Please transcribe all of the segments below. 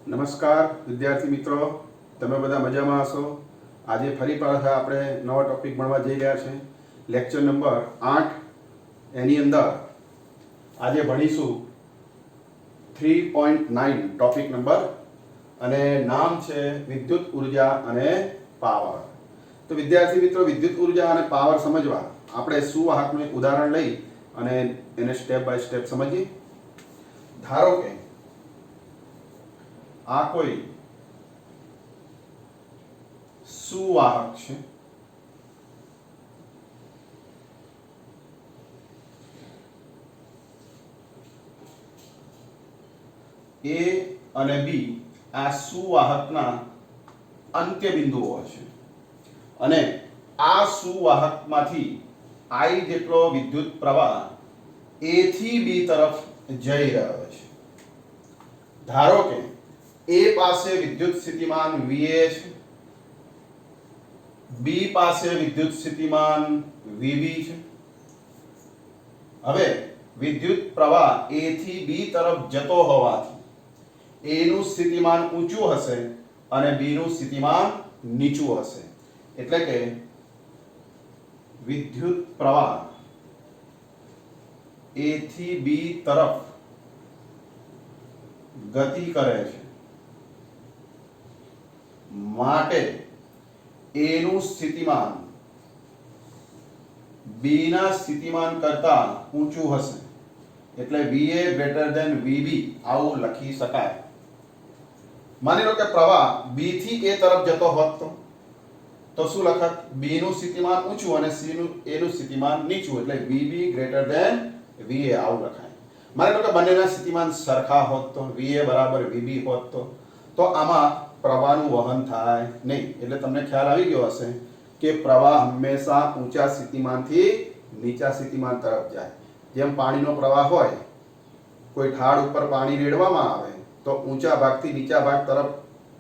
નમસ્કાર વિદ્યાર્થી મિત્રો, તમે બધા મજામાં હશો। આજે ફરી પાછા આપણે નવા ટોપિક ભણવા જઈ રહ્યા છે, લેક્ચર નંબર 8। એની અંદર આજે ભણીશું 3.9 ટોપિક નંબર, અને નામ છે વિદ્યુત ઉર્જા અને પાવર। તો વિદ્યાર્થી મિત્રો, વિદ્યુત ઉર્જા અને પાવર સમજવા આપણે સુવાહકનું ઉદાહરણ લઈ અને એને સ્ટેપ બાય સ્ટેપ સમજીએ। ધારો કે આ કોઈ સુવાહક છે, એ અને બી આ સુવાહકના અંત્ય બિંદુઓ છે, અને આ સુવાહકમાંથી I જેટલો વિદ્યુત પ્રવાહ A થી B તરફ જઈ રહ્યો છે। ધારો કે A પાસે વિદ્યુત સ્થિતિમાન VA છે, B પાસે વિદ્યુત સ્થિતિમાન VB છે। હવે વિદ્યુત પ્રવાહ A થી B તરફ જતો હોવાથી A નું સ્થિતિમાન ઊંચું હશે અને B નું સ્થિતિમાન નીચું હશે, એટલે કે વિદ્યુત પ્રવાહ A થી B તરફ ગતિ કરે છે, માટે A નું સ્થિતિમાન B ના સ્થિતિમાન કરતા ઊંચું હશે, એટલે VA ગ્રેટર ધેન VB આવું લખી શકાય। માની લો કે પ્રવાહ B થી A તરફ જતો હોત તો શું લખત? B નું સ્થિતિમાન ઊંચું અને A નું સ્થિતિમાન નીચું, એટલે VB ગ્રેટર ધેન VA આવું લખાય। માની લો કે બંનેના સ્થિતિમાન સરખા હોત તો VA બરાબર VB હોત તો આમાં પ્રવાહનું વહન થાય નહીં। એટલે તમને ખ્યાલ આવી ગયો હશે કે પ્રવાહ હંમેશા ઊંચા સ્થિતિમાનથી નીચા સ્થિતિમાન તરફ જાય। જેમ પાણીનો પ્રવાહ હોય, કોઈ ઢાળ ઉપર પાણી રેડવામાં આવે તો ઊંચા ભાગથી નીચા ભાગ તરફ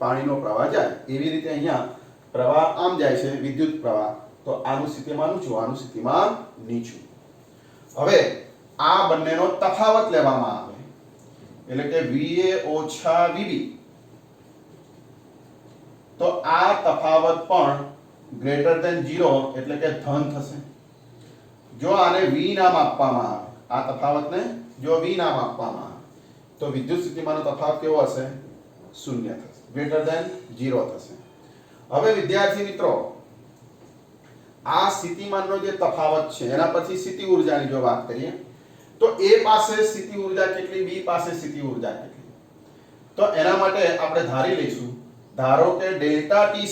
પાણીનો પ્રવાહ જાય, એવી રીતે અહીંયા પ્રવાહ આમ જાય છે વિદ્યુત પ્રવાહ, તો આનું સ્થિતિમાન ઊંચું, આનું સ્થિતિમાન નીચું। હવે આ બંનેનો તફાવત લેવામાં આવે, એટલે કે VA ઓછા VB, તો આ તફાવત પણ ગ્રેટર ધેન 0 એટલે કે ધન થશે। જો આને V નામ આપવામાં આવે, આ તફાવતને જો V નામ આપવામાં આવે તો વિદ્યુત સ્થિતિમાનનો તફાવત કેવો હશે? 0 થશે, ગ્રેટર ધેન 0 થશે। હવે વિદ્યાર્થી મિત્રો, આ સ્થિતિમાનનો જે તફાવત છે એના પછી સ્થિતિ ઊર્જાની જો વાત કરીએ તો A પાસે સ્થિતિ ઊર્જા કેટલી, B પાસે સ્થિતિ ઊર્જા કેટલી, તો એના માટે આપણે ધારી લઈશું, ધારો કે ડેલ્ટા ટી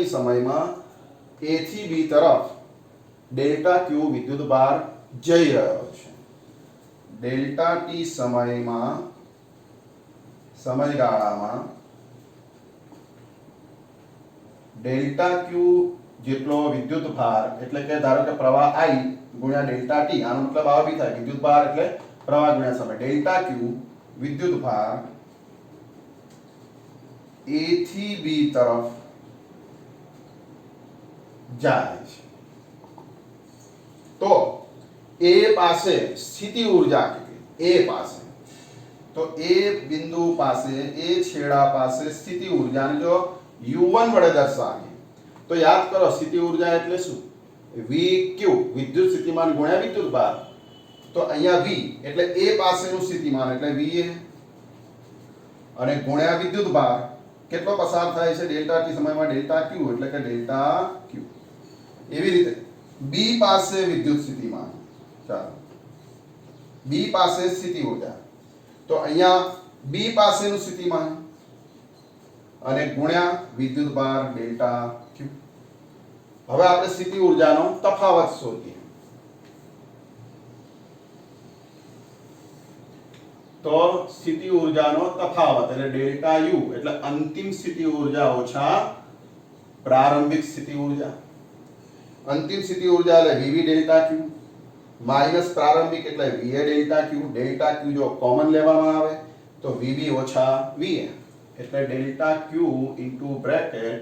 સમયમાં A થી B તરફ ડેલ્ટા Q વિદ્યુત ભાર જઈ રહ્યો છે। ડેલ્ટા ટી સમયગાળામાં ડેલ્ટા Q જેટલો વિદ્યુત ભાર, એટલે કે ધારો કે પ્રવાહ I ગુણ્યા ડેલ્ટા ટી, આનો મતલબ આવો બી થાય, વિદ્યુત ભાર એટલે પ્રવાહ ગુણ્યા સમય, ડેલ્ટા Q વિદ્યુત ભાર A થી B તરફ જાય છે। તો A પાસે સ્થિતિ ઊર્જા કેટલી? A પાસે, તો A બિંદુ પાસે, A છેડા પાસે સ્થિતિ ઊર્જાને જો U1 વડે દર્શાવીએ તો યાદ કરો, સ્થિતિ ઊર્જા એટલે શું? VQ વિદ્યુત સ્થિતિમાન ગુણ્યા વિદ્યુત ભાર, તો અહીંયા V એટલે A પાસેનું સ્થિતિમાન એટલે VA, અને ગુણ્યા વિદ્યુત ભાર કેટલો પસાર થાય છે ડેલ્ટા ટી સમયમાં, ડેલ્ટા Q એટલે કે ડેલ્ટા Q। એવી રીતે B પાસે વિદ્યુત સ્થિતિમાન, ચાલો B પાસે સ્થિતિ ઊર્જા, તો અહીંયા B પાસેનું સ્થિતિમાન અને ગુણ્યા વિદ્યુત ભાર ડેલ્ટા Q। હવે આપણે સ્થિતિ ઊર્જાનો તફાવત શોધીએ, તો સ્થિતિ ઊર્જાનો તફાવત એટલે ડેલ્ટા U એટલે અંતિમ સ્થિતિ ઊર્જા ઓછા પ્રારંભિક સ્થિતિ ઊર્જા। અંતિમ સ્થિતિ ઊર્જા એટલે VV ડેલ્ટા Q માઈનસ પ્રારંભિક એટલે VA delta Q। Delta Q જો કોમન લેવામાં આવે તો VB ઓછા VA, એટલે delta Q into bracket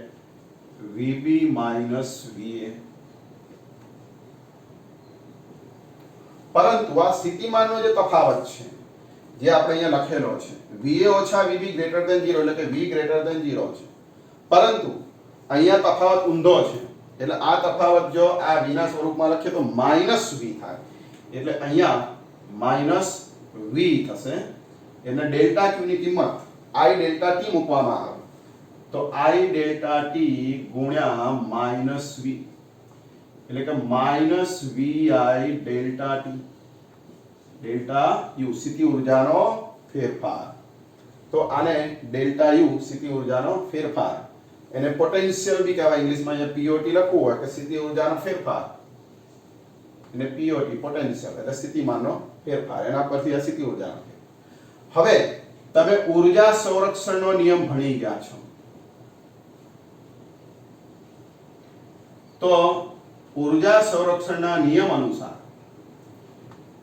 VB minus VA। પરંતુ આ સ્થિતિમાનનો જે તફાવત છે જે આપણે અહીંયા લખેલો છે VA ઓછા VB ગ્રેટર ધેન 0 એટલે કે V ગ્રેટર ધેન 0 છે, પરંતુ અહીંયા તફાવત ઊંધો છે એટલે આ તફાવત જો આ V ના સ્વરૂપમાં લખીએ તો -V થાય, એટલે અહીંયા -V થશે, એટલે ડેલ્ટા Q ની કિંમત I ડેલ્ટા T મૂકવામાં આવે તો I ડેલ્ટા T ગુણ્યા -V એટલે કે -VI delta T, delta U સ્થિતિ ઊર્જાનો ફેરફાર, તો આને ડેલ્ટા U સ્થિતિ ઊર્જાનો ફેરફાર, એને પોટેન્શિયલ બી કહેવાય, ઇંગ્લિશમાં અહીંયા POT લખવું હોય કે સ્થિતિ ઊર્જાનો ફેરફાર, એને POT પોટેન્શિયલ એટલે સ્થિતિમાનનો ફેરફાર, એના પરથી આ સ્થિતિ ઊર્જાનો ફેરફાર. હવે તમે ઊર્જા સંરક્ષણનો નિયમ ભણી ગયા છો, તો ઊર્જા સંરક્ષણના નિયમ અનુસાર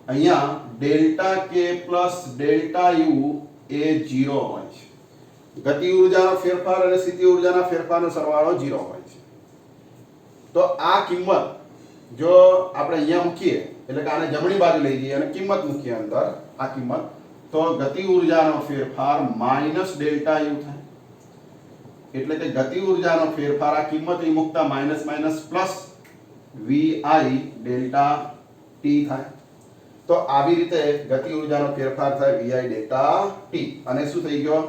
અહીંયા delta K plus delta U એ 0 હોય છે, ગતિ ઊર્જાનો ફેરફાર અને સ્થિતિ ઊર્જાના ફેરફારનો સરવાળો 0 હોય છે. તો આ કિંમત જો આપણે અહીંયા મૂકીએ એટલે કે આને જમણી બાજુ લઈ જઈએ અને કિંમત મૂકીએ અંદર આ કિંમત, તો ગતિ ઊર્જાનો ફેરફાર માઈનસ ડેલ્ટા U થાય, એટલે કે ગતિ ઊર્જાનો ફેરફાર આ કિંમત અહીં મૂકતા minus minus plus VI delta T થાય. તો આવી રીતે ગતિ ઊર્જાનો ફેરફાર થાય VI ડેલ્ટા T, અને શું થઈ ગયો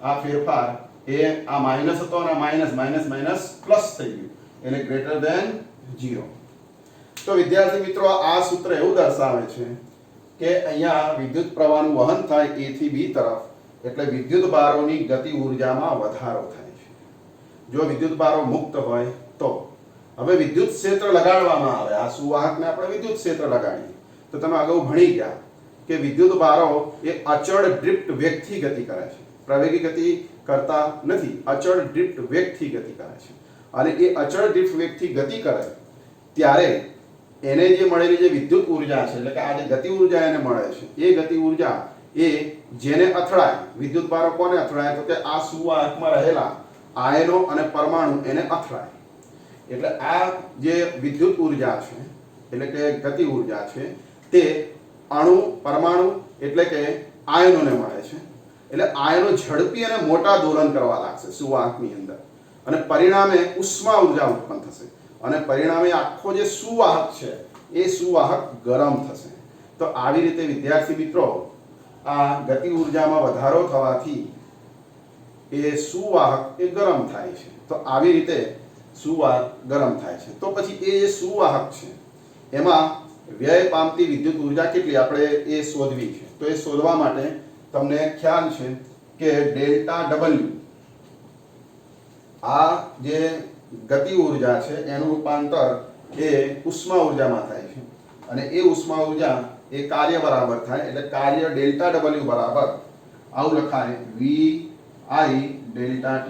આ ફેરફાર એ આ માઈનસ હતો અને માઈનસ માઈનસ માઈનસ પ્લસ થઈ ગયું એટલે ગ્રેટર ધેન 0. તો વિદ્યાર્થી મિત્રો આ સૂત્ર એવું દર્શાવે છે કે અહીંયા વિદ્યુત પ્રવાહનું વહન થાય A થી B તરફ એટલે વિદ્યુત ભારોની ગતિ ઊર્જામાં વધારો થાય છે. જો વિદ્યુત ભારો મુક્ત હોય તો હવે વિદ્યુત ક્ષેત્ર લગાડવામાં આવે, આ સુવાહકને આપણે વિદ્યુત ક્ષેત્ર લગાડીએ તો તમે અગાઉ ભણી ગયા કે વિદ્યુત ભારો એ અચળ ડ્રિફ્ટ વેગથી ગતિ કરે છે, પ્રવેગી ગતિ કરતા નથી, અચળ ડ્રિફ્ટ વેગથી ગતિ કરે છે, અને એ અચળ ડ્રિફ્ટ વેગથી ગતિ કરે ત્યારે એને જે મળેલી જે વિદ્યુત ઊર્જા છે એટલે કે આ જે ગતિ ઊર્જા એને મળે છે એ ગતિ ઊર્જા એ જેને અથડાય, વિદ્યુત ભારો કોને અથડાય તો કે આ સુવાહકમાં રહેલા આયનો અને પરમાણુ એને અથડાય, એટલે આ જે વિદ્યુત ઊર્જા છે એટલે કે ગતિ ઊર્જા છે તે અણુ પરમાણુ એટલે કે આયનોને મળે છે, એટલે આયનો ઝડપી અને મોટા દોલન કરવા લાગશે સુવાહકની અંદર, અને પરિણામે ઉષ્મા ઊર્જા ઉત્પન્ન થશે, અને પરિણામે આખો જે સુવાહક છે એ સુવાહક ગરમ થશે. તો આવી રીતે વિદ્યાર્થી મિત્રો આ ગતિ ઊર્જામાં વધારો થવાથી એ સુવાહક એ ગરમ થાય છે. તો આવી રીતે સુવાહક ગરમ થાય છે. તો પછી એ જે સુવાહક છે એમાં વ્યય પામતી વિદ્યુત ઊર્જા કેટલી આપણે એ શોધવી છે. તો એ શોધવા માટે તમને ખ્યાલ છે કે ડેલ્ટા W આ જે ગતિ ઊર્જા છે એનું રૂપાંતર એ ઉષ્મા ઊર્જામાં થાય છે, અને એ ઉષ્મા ઊર્જા એ કાર્ય બરાબર થાય, એટલે કાર્ય ડેલ્ટા W બરાબર આવું લખાય VI ડેલ્ટા T.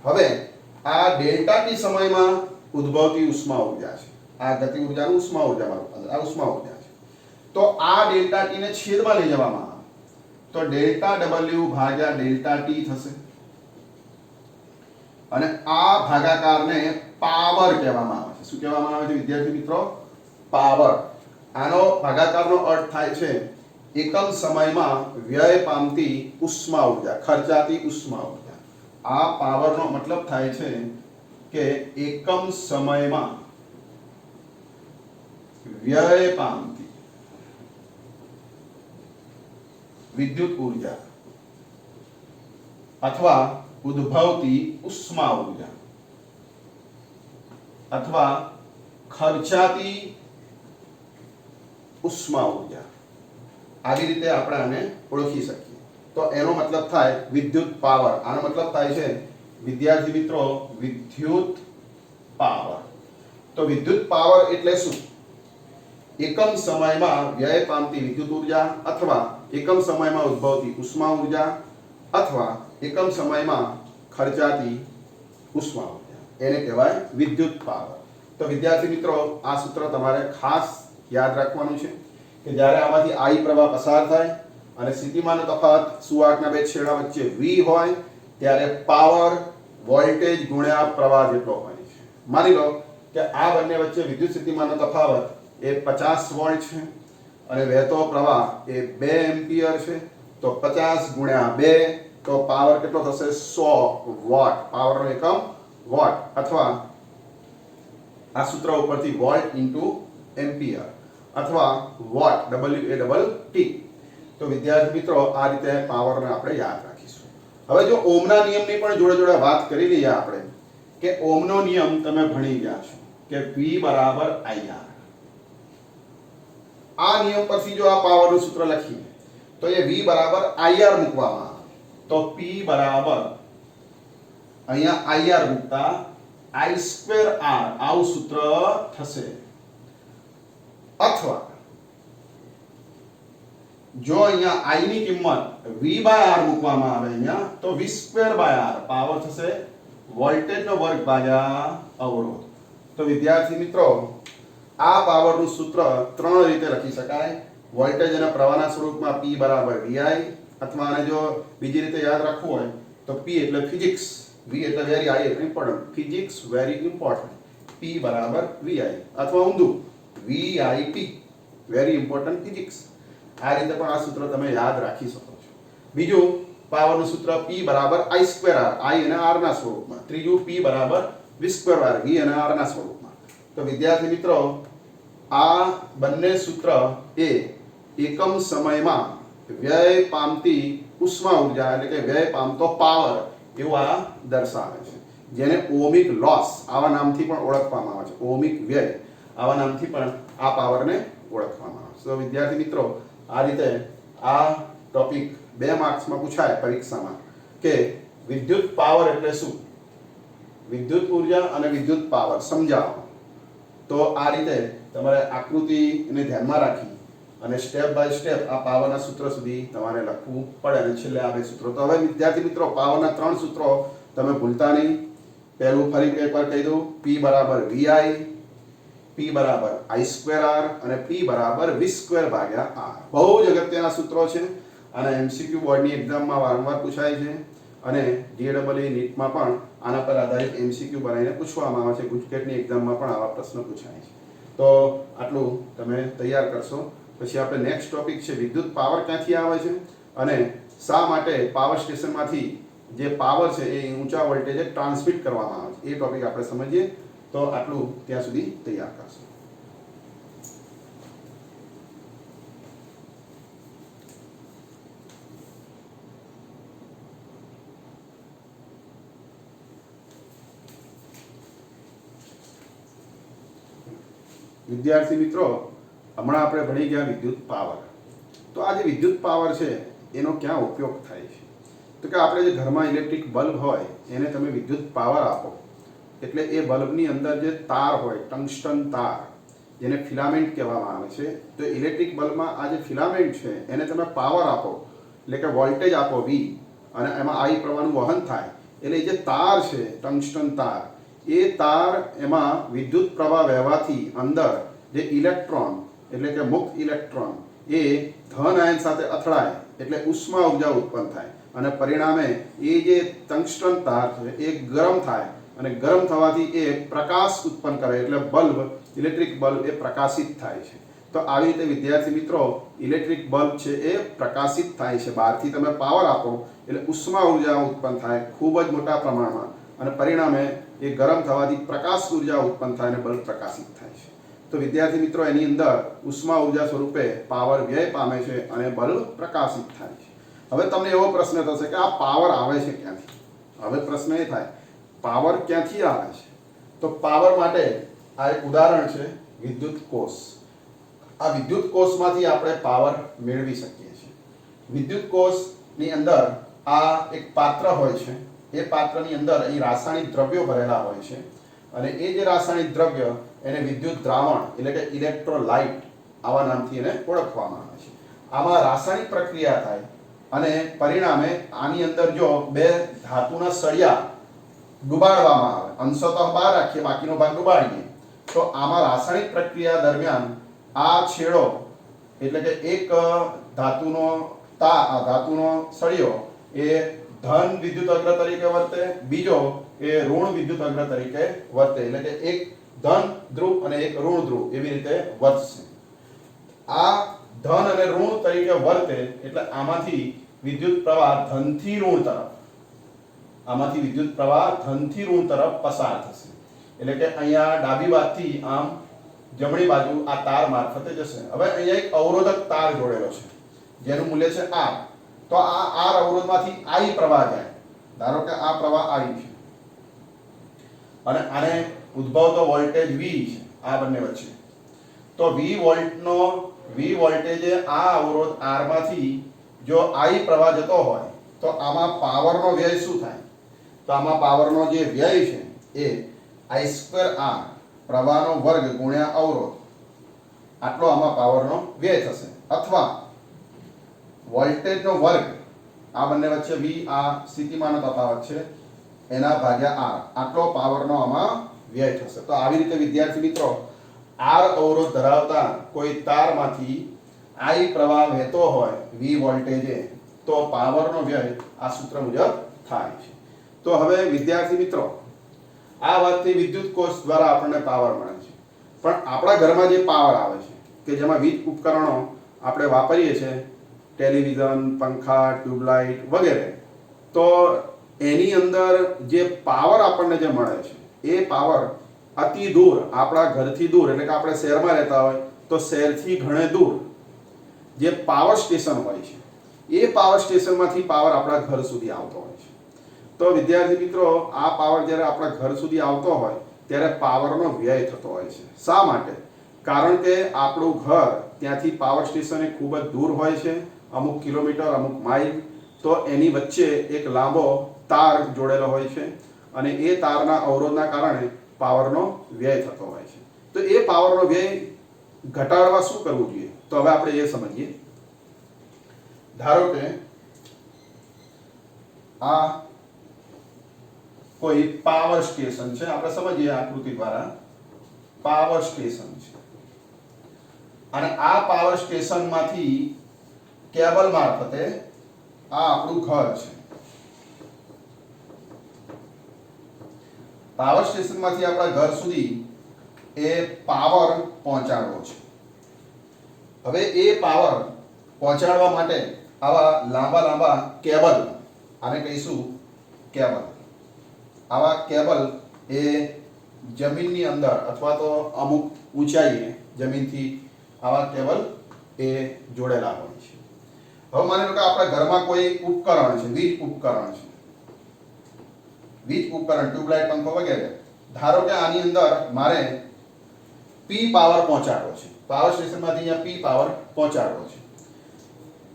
હવે આ ડેલ્ટા T સમયમાં ઉદ્ભવતી ઉષ્મા ઊર્જા છે, આ ગતિ ઊર્જાનું ઉષ્મા ઊર્જામાં રૂપાંતર, આ ઉષ્મા ઊર્જા છે. તો આ ડેલ્ટા T ને છેદમાં લઈ જવામાં આવે તો ડેલ્ટા W ભાગ્યા ડેલ્ટા T થશે, અને આ ભાગાકારને પાવર કહેવામાં આવે છે. શું કહેવામાં આવે છે વિદ્યાર્થી મિત્રો? પાવર. આનો ભાગાકારનો અર્થ થાય છે એકમ સમયમાં વ્યય પામતી ઉષ્મા ઊર્જા, ખર્ચાતી ઉષ્મા ઊર્જા. આ પાવરનો મતલબ થાય છે કે એકમ સમયમાં વ્યય પામતી વિદ્યુત ઊર્જા અથવા ઉદ્ભવતી ઉષ્મા ઊર્જા અથવા ખર્ચાતી ઉષ્મા ઊર્જા, આવી રીતે આપણે આને ઓળખી શકીએ. તો એનો મતલબ થાય વિદ્યુત પાવર. આનો મતલબ થાય છે વિદ્યાર્થી મિત્રો વિદ્યુત પાવર. તો વિદ્યુત પાવર એટલે શું? એકમ સમયમાં વ્યય પામતી વિદ્યુત ઊર્જા અથવા એકમ સમયમાં ઉદ્ભવતી ઉષ્મા ઊર્જા અથવા એકમ સમયમાં ખર્ચાતી ઉષ્મા ઊર્જા, એને કહેવાય વિદ્યુત પાવર. તો વિદ્યાર્થી મિત્રો આ સૂત્ર તમારે ખાસ યાદ રાખવાનું છે કે જ્યારે આમાંથી I પ્રવાહ પસાર થાય અને સ્થિતિમાનનો તફાવત સુવાહકના બે છેડા વચ્ચે V હોય ત્યારે પાવર વોલ્ટેજ ગુણ્યા પ્રવાહ જેટલો હોય છે. માની લો કે આ બંને વચ્ચે વિદ્યુત સ્થિતિમાનનો તફાવત એ 50 વોલ્ટ છે અને વહેતો પ્રવાહ એ 2 એમ્પિયર છે, તો 50 ગુણ્યા 2 તો પાવર કેટલો થશે? 100 વોટ. પાવરનો એકમ વોટ, અથવા આ સૂત્ર ઉપરથી વોલ્ટ ઇન્ટુ એમ્પિયર અથવા વોટ WATT. તો વિદ્યાર્થી મિત્રો આ રીતે પાવરને આપણે યાદ રાખીશું. હવે જો ઓહમના નિયમની પણ જોડે જોડે વાત કરી લઈએ આપણે, કે ઓહમનો નિયમ તમે ભણી ગયા છો કે V બરાબર IR. આ નિયમ પરથી જો આ પાવરનું સૂત્ર લખીએ તો એ V બરાબર IR મૂકવામાં આવે તો P બરાબર અહીંયા IR મૂકતા I2R આવું સૂત્ર થશે. અથવા જો અહીંયા I ની કિંમત V/R મૂકવામાં આવે અહીંયા તો V2/R પાવર થશે વોલ્ટેજનો વર્ગ ભાગ્યા અવરોધ. તો વિદ્યાર્થી મિત્રો આ પાવરનું સૂત્ર ત્રણ રીતે લખી શકાય. વોલ્ટેજ અને પ્રવાહના સ્વરૂપમાં P બરાબર VI, અથવા આને જો બીજી રીતે યાદ રાખવું હોય તો P એટલે ફિઝિક્સ, V એટલે વેરી, I એટલે important. Physics very important. P બરાબર VI, અથવા ઊંધું VIP વેરી ઇમ્પોર્ટન્ટ ફિઝિક્સ. આ રીતે પણ આ સૂત્ર તમે યાદ રાખી શકો છો. બીજું પાવરનું સૂત્ર P બરાબર I2R, I અને R ના સ્વરૂપમાં. ત્રીજું P બરાબર V2R, V અને R ના સ્વરૂપમાં. તો વિદ્યાર્થી મિત્રો આ બંને સૂત્ર એ એકમ સમયમાં વ્યય પામતી ઉષ્મા ઉર્જા એટલે કે વ્યય પામતો પાવર એવું આ દર્શાવે છે, જેને ઓહમિક લોસ આવા નામથી પણ ઓળખવામાં આવે છે. ઓહમિક વ્યય આવા નામથી પણ આ પાવરને ઓળખવામાં આવે છે. તો વિદ્યાર્થી મિત્રો આ રીતે આ ટોપિક 2 માર્ક્સમાં પૂછાય પરીક્ષામાં કે વિદ્યુત પાવર એટલે શું, વિદ્યુત ઉર્જા અને વિદ્યુત પાવર સમજાવો. તો આ રીતે તમારે આકૃતિને ધ્યાનમાં રાખી અને સ્ટેપ બાય સ્ટેપ આ પાવરના સૂત્ર સુધી તમારે લખવું પડે, અને છેલ્લે આ 2 સૂત્રો. તો હવે વિદ્યાર્થી મિત્રો પાવરના 3 સૂત્રો તમે ભૂલતા નહીં. પહેલું ફરી એકવાર કહી દઉં, P બરાબર VI, P બરાબર I2R અને P બરાબર V2/R. બહુ જ અગત્યના સૂત્રો છે અને MCQ બોર્ડની એક્ઝામમાં વારંવાર પૂછાય છે, અને JEE નીટમાં પણ આના પર આધારિત MCQ બનાવીને પૂછવામાં આવે છે. ગુજકેટની એક્ઝામમાં પણ આવા પ્રશ્નો પૂછાય છે. તો આટલું તમે તૈયાર કરશો. પછી આપણે નેક્સ્ટ ટોપિક છે વિદ્યુત પાવર ક્યાંથી આવે છે અને શા માટે પાવર સ્ટેશનમાંથી જે પાવર છે એ ઊંચા વોલ્ટેજે ટ્રાન્સમિટ કરવામાં આવે છે, એ ટોપિક આપણે સમજીએ. તો આટલું ત્યાં સુધી તૈયાર કરશો. વિદ્યાર્થી મિત્રો હમણાં આપણે ભણી ગયા વિદ્યુત પાવર. તો આ જે વિદ્યુત પાવર છે એનો ક્યાં ઉપયોગ થાય છે? તો કે આપણે જે ઘરમાં ઇલેક્ટ્રિક બલ્બ હોય એને તમે વિદ્યુત પાવર આપો એટલે એ બલ્બની અંદર જે તાર હોય, ટંગસ્ટન તાર, જેને ફિલામેન્ટ કહેવામાં આવે છે, તો ઇલેક્ટ્રિક બલ્બમાં આ જે ફિલામેન્ટ છે એને તમે પાવર આપો એટલે કે વોલ્ટેજ આપો V, અને એમાં I પ્રવાહનું વહન થાય. એટલે એ જે તાર છે ટંગસ્ટન તાર, એ તાર એમાં વિદ્યુત પ્રવાહ વહેવાથી અંદર જે ઇલેક્ટ્રોન એટલે કે મુક્ત ઇલેક્ટ્રોન એ ધન આયન સાથે અથડાય એટલે ઉષ્મા ઉર્જા ઉત્પન્ન થાય, અને પરિણામે એ જે ટંગસ્ટન તાર છે એ ગરમ થાય, અને ગરમ થવાથી એ પ્રકાશ ઉત્પન્ન કરે એટલે બલ્બ, ઇલેક્ટ્રિક બલ્બ એ પ્રકાશિત થાય છે. તો આવી રીતે વિદ્યાર્થી મિત્રો ઇલેક્ટ્રિક બલ્બ છે એ પ્રકાશિત થાય છે. બહારથી તમે પાવર આપો એટલે ઉષ્મા ઉર્જા ઉત્પન્ન થાય ખૂબ જ મોટા પ્રમાણમાં, અને પરિણામે એ ગરમ થવાથી પ્રકાશ ઉર્જા ઉત્પન્ન થાય અને બલ્બ પ્રકાશિત થાય છે. તો વિદ્યાર્થી મિત્રો એની અંદર ઉષ્મા ઉર્જા સ્વરૂપે પાવર વ્યય પામે છે અને બલ્બ પ્રકાશિત થાય છે. હવે તમને એવો પ્રશ્ન થશે કે આ પાવર આવે છે ક્યાંથી? હવે પ્રશ્ન એ થાય પાવર ક્યાંથી આવે છે? તો પાવર માટે આ એક ઉદાહરણ છે વિદ્યુત કોષ. આ વિદ્યુત કોષમાંથી આપણે પાવર મેળવી શકીએ છીએ. વિદ્યુત કોષની અંદર આ એક પાત્ર હોય છે. એ પાત્રની અંદર અહીં રાસાયણિક દ્રવ્યો ભરેલા હોય છે, અને એ જે રાસાયણિક દ્રવ્ય એને વિદ્યુત દ્રાવણ એટલે કે ઇલેક્ટ્રોલાઇટ આવા નામથી એને ઓળખવામાં આવે છે. આમાં રાસાયણિક પ્રક્રિયા થાય અને પરિણામે આની અંદર જો 2 ધાતુના સળિયા ડુબાડવામાં આવે, અંશતઃ બહાર રાખીએ, બાકીનો ભાગ ડુબાડીએ, તો આમાં રાસાયણિક પ્રક્રિયા દરમિયાન આ છેડો એટલે કે એક ધાતુનો સળિયો એ ધન વિદ્યુત અગ્ર તરીકે વર્તે, બીજો એ ઋણ વિદ્યુત અગ્ર તરીકે વર્તે, એટલે કે એક ધન ધ્રુવ અને એક ઋણ ધ્રુવ એવી રીતે વર્તશે. આ ધન અને ઋણ તરીકે વર્તે એટલે આમાંથી વિદ્યુત પ્રવાહ ધનથી ઋણ તરફ, આમાંથી વિદ્યુત પ્રવાહ ધનથી ઋણ તરફ પસાર થશે. એટલે કે અહીંયા ડાબી બાજુથી આમ જમણી બાજુ આ તાર મારફતે જશે. હવે અહીંયા એક અવરોધક તાર જોડેલો છે જેનું મૂલ્ય છે R. તો આ R અવરોધમાંથી I પ્રવાહ જાય. ધારો કે આ પ્રવાહ I છે અને આને ઉદ્ભવતો વોલ્ટેજ V છે આ બંને વચ્ચે. તો V વોલ્ટેજે આ અવરોધ R માંથી જો I પ્રવાહ જતો હોય તો આમાં પાવરનો વ્યય શું થાય? તો આમાં પાવરનો જે વ્યય છે એ I²R પ્રવાહનો વર્ગ ગુણ્યા અવરોધ, આટલો આમાં પાવરનો વ્યય થશે. અથવા વોલ્ટેજનો વર્ગ, આ બંને વચ્ચે V આ સ્થિતિમાનનો તફાવત છે, એના ભાગ્યા R, આટલો પાવરનો આમાં વ્યય થશે. તો આવી રીતે વિદ્યાર્થી મિત્રો R અવરોધ ધરાવતા કોઈ તારમાંથી I પ્રવાહ વહેતો હોય V વોલ્ટેજે તો પાવરનો વ્યય આ સૂત્ર મુજબ થાય છે. તો હવે વિદ્યાર્થી મિત્રો આ વાતથી વિદ્યુત કોષ દ્વારા આપણને પાવર મળે છે. પણ આપણા ઘરમાં જે પાવર આવે છે કે જેમાં વીજ ઉપકરણો આપણે વાપરીએ છીએ, ટેલિવિઝન, પંખા, ટ્યુબલાઇટ વગેરે, તો એની અંદર જે પાવર આપણને જે મળે છે એ પાવર અતિ દૂર, આપણા ઘરથી દૂર, એટલે કે આપણે શહેરમાં રહેતા હોય તો શહેરથી ઘણે દૂર જે પાવર સ્ટેશન હોય છે એ પાવર સ્ટેશનમાંથી પાવર આપણા ઘર સુધી આવતો હોય છે. તો વિદ્યાર્થી મિત્રો આ પાવર જ્યારે આપણા ઘર સુધી આવતો હોય ત્યારે પાવરનો વ્યય થતો હોય છે. શા માટે? કારણ કે આપણું ઘર ત્યાંથી પાવર સ્ટેશન ખૂબ જ દૂર હોય છે, અમુક કિલોમીટર, અમુક માઇલ. તો એની વચ્ચે એક લાંબો તાર જોડેલો હોય છે અને એ તારના અવરોધના કારણે પાવરનો વ્યય થતો હોય છે. તો એ પાવરનો વ્યય ઘટાડવા શું કરવું જોઈએ? તો હવે આપણે એ સમજીએ. ધારો કે આ કોઈ પાવર સ્ટેશન છે, આપણે સમજીએ આકૃતિ દ્વારા. પાવર સ્ટેશન છે અને આ પાવર સ્ટેશનમાંથી કેબલ મારફતે આ આપણું ઘર છે. પાવર સ્ટેશનમાંથી આપણા ઘર સુધી એ પાવર પહોંચાડવો છે. હવે એ પાવર પહોંચાડવા માટે આવા લાંબા લાંબા કેબલ, આને કહીશું કેબલ, આવા કેબલ એ જમીનની અંદર અથવા તો અમુક ઊંચાઈએ જમીનથી આવા કેબલ એ જોડેલા હોય છે. હવે માની લો કે આપણા ઘરમાં કોઈ ઉપકરણ છે, વીજ ઉપકરણ છે, વીજ ઉપકરણ, ટ્યુબલાઇટ, પંખો વગેરે. ધારો કે આની અંદર મારે P પાવર પહોંચાડવો છે, પાવર સ્ટેશનમાંથી અહીંયા P પાવર પહોંચાડવો છે.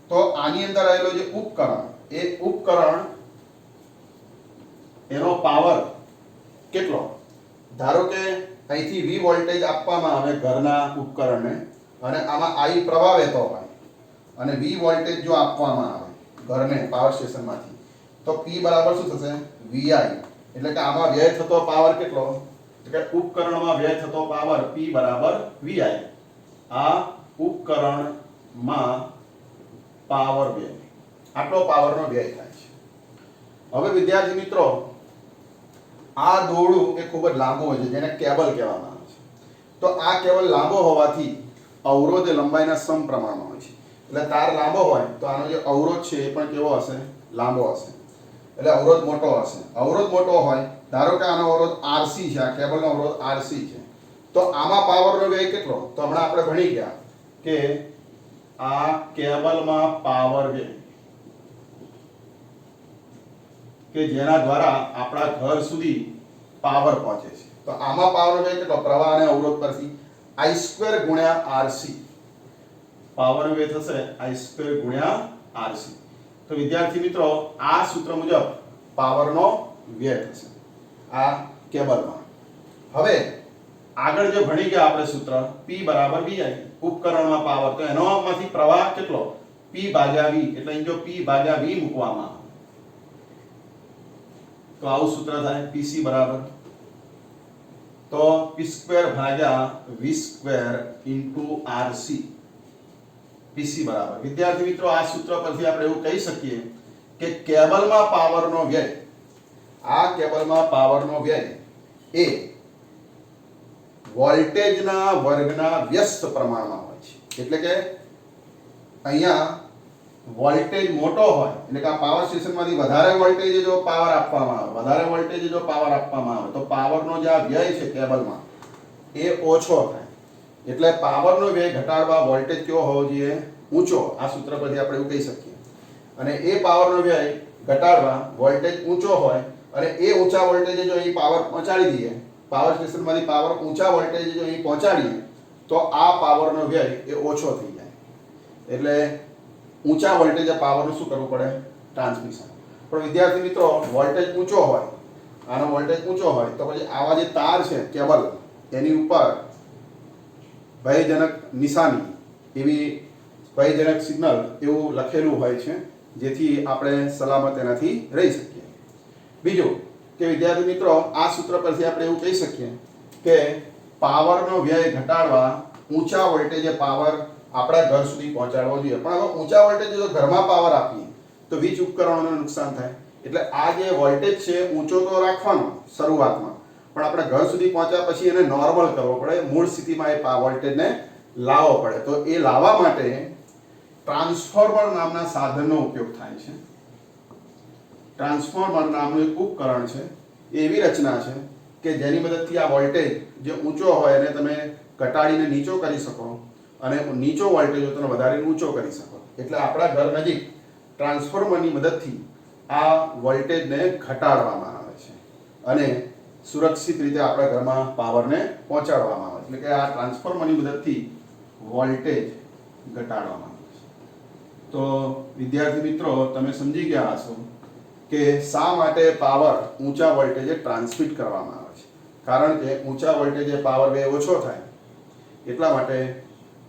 તો આની અંદર આવેલો જે ઉપકરણ, એ ઉપકરણ એનો પાવર કેટલો? ધારો કે અહીંથી V વોલ્ટેજ આપવામાં આવે ઘરના ઉપકરણને અને આમાં I પ્રવાહ વહેતો હોય અને V વોલ્ટેજ જો આપવામાં આવે ઘરને પાવર સ્ટેશનમાંથી, તો P બરાબર શું થશે? VI. એટલે કે આમાં વ્યય થતો પાવર કેટલો? એટલે કે ઉપકરણમાં વ્યય થતો પાવર P બરાબર VI. આ ઉપકરણમાં પાવર વ્યય, આટલો પાવરનો વ્યય થાય છે. હવે વિદ્યાર્થી મિત્રો આ દોરડું એ ખૂબ જ લાંબુ હોય છે જેને કેબલ કહેવામાં આવે છે. તો આ કેબલ લાંબો હોવાથી અવરોધ એ લંબાઈના સમપ્રમાણમાં હોય છે. એટલે તાર લાંબો હોય તો આનો જે અવરોધ છે એ પણ કેવો હશે? લાંબો હશે. એટલે અવરોધ મોટો હશે. અવરોધ મોટો હોય, ધારો કે આનો અવરોધ RC છે, આ કેબલનો અવરોધ RC છે, તો આમાં પાવરનો વ્યય કેટલો? તો હમણાં આપણે ભણી ગયા કે આ કેબલમાં પાવર વ્યય કે જેના દ્વારા આપણા ઘર સુધી પાવર પહોંચે છે. તો આમાં પાવર વ્યય કેટલો? પ્રવાહ અને અવરોધ પરથી I² ગુણ્યા RC. પાવર વ્યય થશે I² ગુણ્યા RC. તો વિદ્યાર્થી મિત્રો આ સૂત્ર મુજબ પાવરનો વ્યય થશે આ કેબલમાં. હવે આગળ જે ભણી ગયા આપણે સૂત્ર P બરાબર VI, ઉપકરણમાં પાવર, તો એનોમાંથી પ્રવાહ કેટલો? P ભાગ્યા V. એટલે અહીં જો P ભાગ્યા V મૂકવામાં આવે તો આવું સૂત્ર થાય PC બરાબર, તો P² ભાગ્યા V² ઇન્ટુ RC, PC બરાબર. વિદ્યાર્થી મિત્રો આ સૂત્ર પરથી આપણે એવું કહી શકીએ કે કેબલમાં પાવરનો વ્યય, આ કેબલમાં પાવરનો વ્યય એ વોલ્ટેજના વર્ગના વ્યસ્ત પ્રમાણમાં હોય છે. એટલે કે અહીંયા વોલ્ટેજ મોટો હોય એટલે કે આ પાવર સ્ટેશનમાંથી વધારે વોલ્ટેજ જો પાવર આપવામાં આવે, વધારે વોલ્ટેજ જો પાવર આપવામાં આવે તો પાવરનો જે આ વ્યય છે કેબલમાં એ ઓછો થાય. એટલે પાવરનો વ્યય ઘટાડવા વોલ્ટેજ કેવો હોવો જોઈએ? ઊંચો. આ સૂત્ર પરથી આપણે એવું કહી શકીએ. અને એ પાવરનો વ્યય ઘટાડવા વોલ્ટેજ ઊંચો હોય અને એ ઊંચા વોલ્ટેજે જો અહીં પાવર પહોંચાડી દઈએ, પાવર સ્ટેશનમાંથી પાવર ઊંચા વોલ્ટેજે જો અહીં પહોંચાડીએ તો આ પાવરનો વ્યય એ ઓછો થઈ જાય. એટલે ઊંચા વોલ્ટેજે પાવરનું શું કરવું પડે? ટ્રાન્સમિશન. પણ વિદ્યાર્થી મિત્રો, વોલ્ટેજ ઊંચો હોય, આનો વોલ્ટેજ ઊંચો હોય તો પછી આવા જે તાર છે કેબલ એની ઉપર ભયજનક નિશાની, એવી ભયજનક સિગ્નલ એવું લખેલું હોય છે જેથી આપણે સલામત એનાથી રહી શકીએ. બીજું કે વિદ્યાર્થી મિત્રો, આ સૂત્ર પરથી આપણે એવું કહી શકીએ કે પાવરનો વ્યય ઘટાડવા ઊંચા વોલ્ટેજે પાવર આપણા ઘર સુધી પહોંચાડવો જોઈએ. પણ હવે ઊંચા વોલ્ટેજે જો ઘરમાં પાવર આપીએ તો વીજ ઉપકરણોને નુકસાન થાય. એટલે આ જે વોલ્ટેજ છે ઊંચો તો રાખવાનો શરૂઆતમાં, પણ આપણે ઘર સુધી પહોંચ્યા પછી એને નોર્મલ કરવો પડે, મૂળ સ્થિતિમાં એ વોલ્ટેજને લાવવો પડે. તો એ લાવવા માટે ટ્રાન્સફોર્મર નામના સાધનનો ઉપયોગ થાય છે. ટ્રાન્સફોર્મર નામનું એક ઉપકરણ છે, એવી રચના છે કે જેની મદદથી આ વોલ્ટેજ જે ઊંચો હોય એને તમે ઘટાડીને નીચો કરી શકો અને નીચો વોલ્ટેજ હોય તો વધારીને ઊંચો કરી શકો. એટલે આપણા ઘર નજીક ટ્રાન્સફોર્મરની મદદથી આ વોલ્ટેજને ઘટાડવામાં આવે છે અને સુરક્ષિત રીતે આપણા ઘરમાં પાવરને પહોંચાડવામાં આવે છે. એટલે કે આ ટ્રાન્સફોર્મરની મદદથી વોલ્ટેજ ઘટાડવામાં આવે છે. તો વિદ્યાર્થી મિત્રો, તમે સમજી ગયા હશો કે શા માટે પાવર ઊંચા વોલ્ટેજે ટ્રાન્સમિટ કરવામાં આવે છે. કારણ કે ઊંચા વોલ્ટેજે પાવર વ્યય ઓછો થાય, એટલા માટે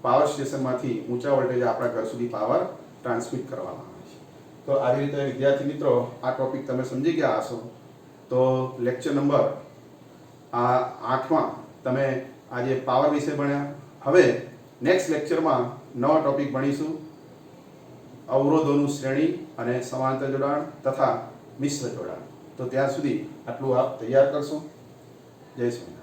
પાવર સ્ટેશનમાંથી ઊંચા વોલ્ટેજે આપણા ઘર સુધી પાવર ટ્રાન્સમિટ કરવામાં આવે છે. તો આવી રીતે વિદ્યાર્થી મિત્રો, આ ટોપિક તમે સમજી ગયા હશો. તો લેક્ચર નંબર 8માં તમે આજે પાવર વિશે ભણ્યા. હવે નેક્સ્ટ લેક્ચરમાં નવા ટોપિક ભણીશું, અવરોધોનું શ્રેણી અને સમાંતર જોડાણ તથા મિશ્ર જોડાણ. તો ત્યાં સુધી આટલું આપ તૈયાર કરશો. જય શ્રી